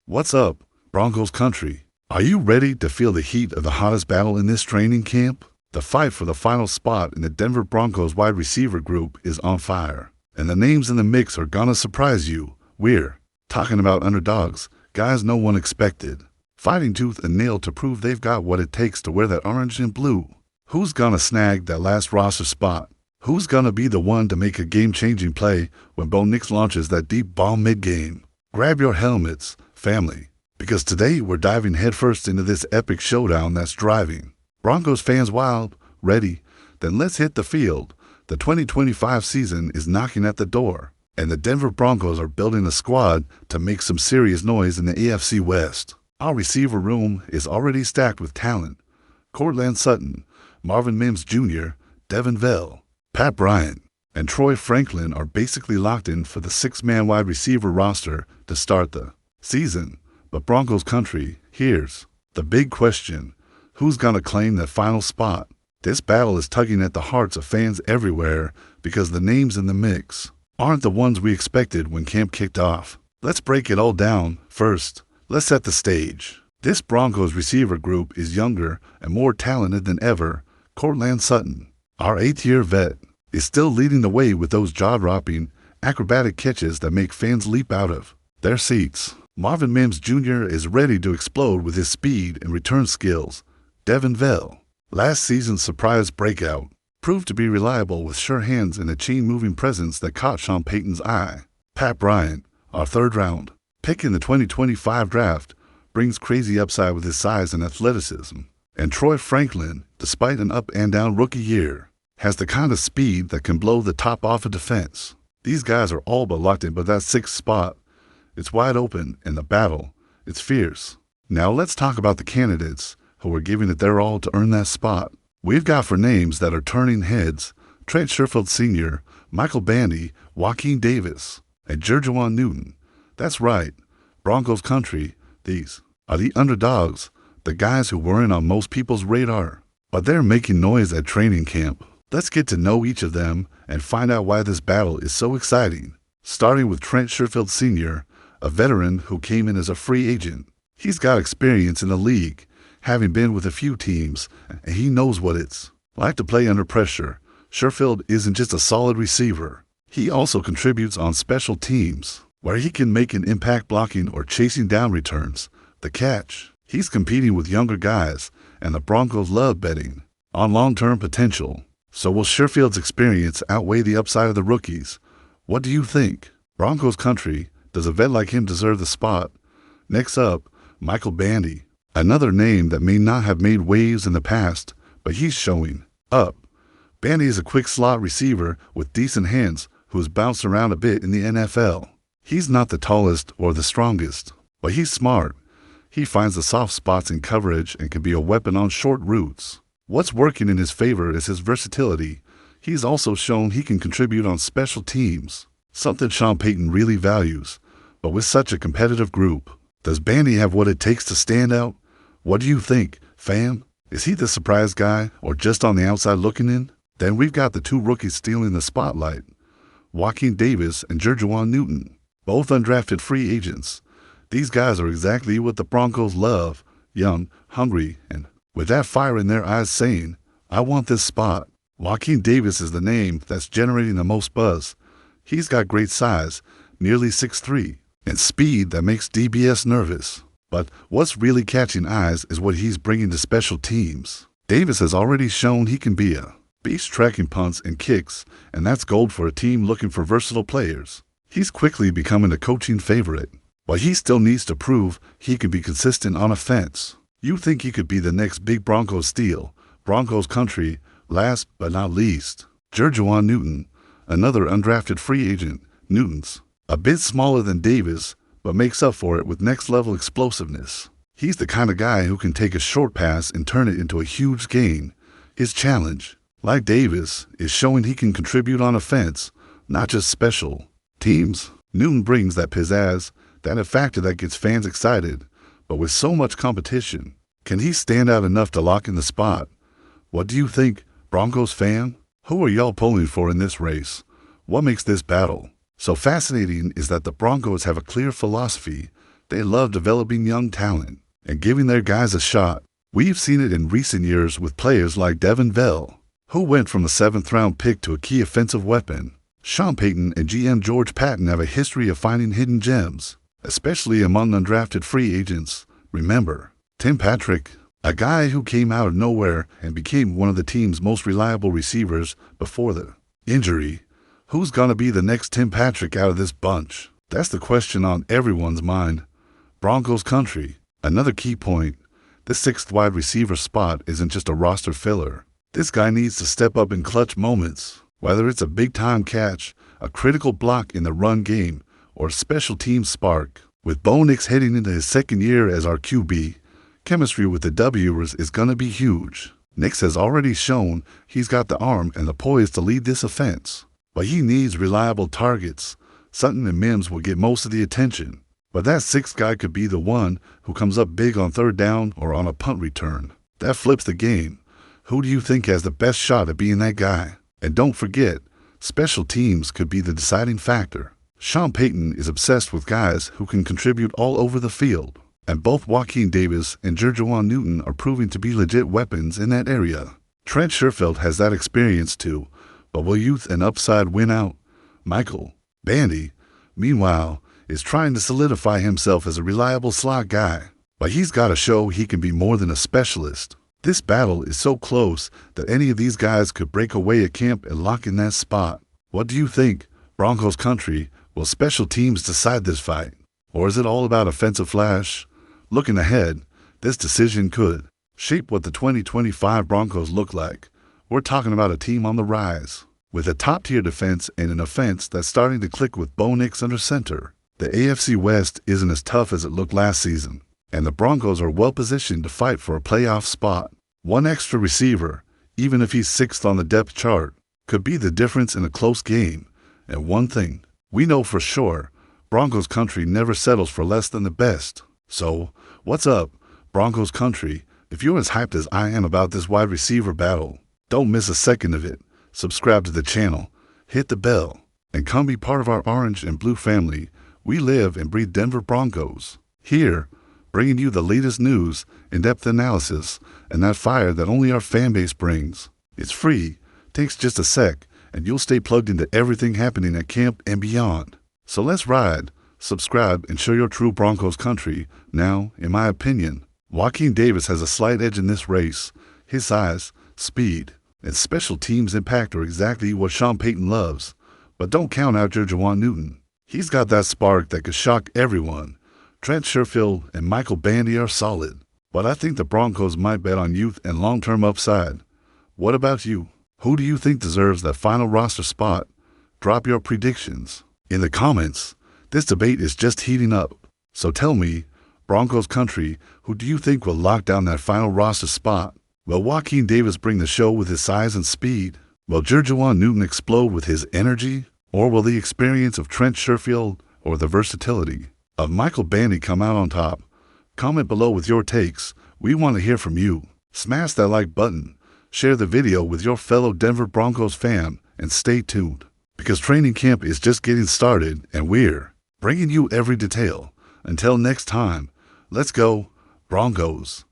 What's up, Broncos country? Are you ready to feel the heat of the hottest battle in this training camp? The fight for the final spot in the Denver Broncos wide receiver group is on fire, and the names in the mix are gonna surprise you. We're talking about underdogs, guys no one expected, fighting tooth and nail to prove they've got what it takes to wear that orange and blue. Who's gonna snag that last roster spot? Who's gonna be the one to make a game-changing play when Bo Nix launches that deep ball mid-game? Grab your helmets, family, because today we're diving headfirst into this epic showdown that's driving Broncos fans wild. Ready? Then let's hit the field. The 2025 season is knocking at the door, and the Denver Broncos are building a squad to make some serious noise in the AFC West. Our receiver room is already stacked with talent. Courtland Sutton, Marvin Mims Jr., Devin Vell, Pat Bryant, and Troy Franklin are basically locked in for the six-man wide receiver roster to start the season. But Broncos country, here's the big question. Who's gonna claim that final spot? This battle is tugging at the hearts of fans everywhere because the names in the mix aren't the ones we expected when camp kicked off. Let's break it all down. First, let's set the stage. This Broncos receiver group is younger and more talented than ever. Courtland Sutton, our 8th-year vet, is still leading the way with those jaw-dropping, acrobatic catches that make fans leap out of their seats. Marvin Mims Jr. is ready to explode with his speed and return skills. Devin Vell, last season's surprise breakout, proved to be reliable with sure hands and a chain-moving presence that caught Sean Payton's eye. Pat Bryant, our 3rd-round pick in the 2025 draft, brings crazy upside with his size and athleticism. And Troy Franklin, despite an up-and-down rookie year, has the kind of speed that can blow the top off a defense. These guys are all but locked in, but that 6th spot, it's wide open, and the battle, it's fierce. Now let's talk about the candidates who are giving it their all to earn that spot. We've got for names that are turning heads: Trent Sherfield Sr., Michael Bandy, Joaquin Davis, and Jerjuan Newton. That's right, Broncos country, these are the underdogs, the guys who weren't on most people's radar, but they're making noise at training camp. Let's get to know each of them and find out why this battle is so exciting. Starting with Trent Sherfield Sr., a veteran who came in as a free agent. He's got experience in the league, having been with a few teams, and he knows what it's like to play under pressure. Sherfield isn't just a solid receiver. He also contributes on special teams, where he can make an impact blocking or chasing down returns. The catch: he's competing with younger guys, and the Broncos love betting on long-term potential. So will Sherfield's experience outweigh the upside of the rookies? What do you think? Broncos country, does a vet like him deserve the spot? Next up, Michael Bandy, another name that may not have made waves in the past, but he's showing up. Bandy is a quick slot receiver with decent hands who's bounced around a bit in the NFL. He's not the tallest or the strongest, but he's smart. He finds the soft spots in coverage and can be a weapon on short routes. What's working in his favor is his versatility. He's also shown he can contribute on special teams, something Sean Payton really values. But with such a competitive group, does Bandy have what it takes to stand out? What do you think, fam? Is he the surprise guy or just on the outside looking in? Then we've got the two rookies stealing the spotlight: Joaquin Davis and Jerjuan Newton, both undrafted free agents. These guys are exactly what the Broncos love: young, hungry, and with that fire in their eyes saying, "I want this spot." Joaquin Davis is the name that's generating the most buzz. He's got great size, nearly 6'3", and speed that makes DBS nervous. But what's really catching eyes is what he's bringing to special teams. Davis has already shown he can be a beast tracking punts and kicks, and that's gold for a team looking for versatile players. He's quickly becoming a coaching favorite, but he still needs to prove he can be consistent on offense. You think he could be the next big Broncos steal? Broncos country, last but not least, Jerjuan Newton, another undrafted free agent. Newton's a bit smaller than Davis, but makes up for it with next-level explosiveness. He's the kind of guy who can take a short pass and turn it into a huge gain. His challenge, like Davis, is showing he can contribute on offense, not just special teams. Newton brings that pizzazz, that factor that gets fans excited. But with so much competition, can he stand out enough to lock in the spot? What do you think, Broncos fan? Who are y'all pulling for in this race? What makes this battle so fascinating is that the Broncos have a clear philosophy: They love developing young talent and giving their guys a shot. We've seen it in recent years with players like Devin Bell, who went from a 7th-round pick to a key offensive weapon. Sean Payton and GM George Patton have a history of finding hidden gems, especially among undrafted free agents. Remember, Tim Patrick, a guy who came out of nowhere and became one of the team's most reliable receivers before the injury. Who's gonna be the next Tim Patrick out of this bunch? That's the question on everyone's mind. Broncos country. Another key point, this 6th wide receiver spot isn't just a roster filler. This guy needs to step up in clutch moments, whether it's a big-time catch, a critical block in the run game, or a special team spark. With Bo Nix heading into his 2nd year as our QB, chemistry with the Wers is gonna be huge. Nix has already shown he's got the arm and the poise to lead this offense, but he needs reliable targets. Sutton and Mims will get most of the attention, but that 6th guy could be the one who comes up big on 3rd down or on a punt return. That flips the game. Who do you think has the best shot at being that guy? And don't forget, special teams could be the deciding factor. Sean Payton is obsessed with guys who can contribute all over the field, and both Joaquin Davis and Juwan Newton are proving to be legit weapons in that area. Trent Sherfield has that experience too, but will youth and upside win out? Michael Bandy, meanwhile, is trying to solidify himself as a reliable slot guy, but he's got to show he can be more than a specialist. This battle is so close that any of these guys could break away at camp and lock in that spot. What do you think, Broncos country? Will special teams decide this fight? Or is it all about offensive flash? Looking ahead, this decision could shape what the 2025 Broncos look like. We're talking about a team on the rise, with a top-tier defense and an offense that's starting to click with Bo Nix under center. The AFC West isn't as tough as it looked last season, and the Broncos are well-positioned to fight for a playoff spot. One extra receiver, even if he's 6th on the depth chart, could be the difference in a close game. And one thing we know for sure, Broncos country never settles for less than the best. So, what's up, Broncos country? If you're as hyped as I am about this wide receiver battle, don't miss a second of it. Subscribe to the channel, hit the bell, and come be part of our orange and blue family. We live and breathe Denver Broncos. Here, bringing you the latest news, in-depth analysis, and that fire that only our fan base brings. It's free, takes just a sec, and you'll stay plugged into everything happening at camp and beyond. So let's ride, subscribe, and show your true Broncos country. Now, in my opinion, Joaquin Davis has a slight edge in this race. His size, speed, and special teams impact are exactly what Sean Payton loves. But don't count out Juwan Newton. He's got that spark that could shock everyone. Trent Sherfield and Michael Bandy are solid, but I think the Broncos might bet on youth and long-term upside. What about you? Who do you think deserves that final roster spot? Drop your predictions in the comments. This debate is just heating up. So tell me, Broncos country, who do you think will lock down that final roster spot? Will Joaquin Davis bring the show with his size and speed? Will Juwan Newton explode with his energy? Or will the experience of Trent Sherfield or the versatility of Michael Bandy come out on top? Comment below with your takes. We want to hear from you. Smash that like button. Share the video with your fellow Denver Broncos fan, and stay tuned, because training camp is just getting started and we're bringing you every detail. Until next time, let's go, Broncos.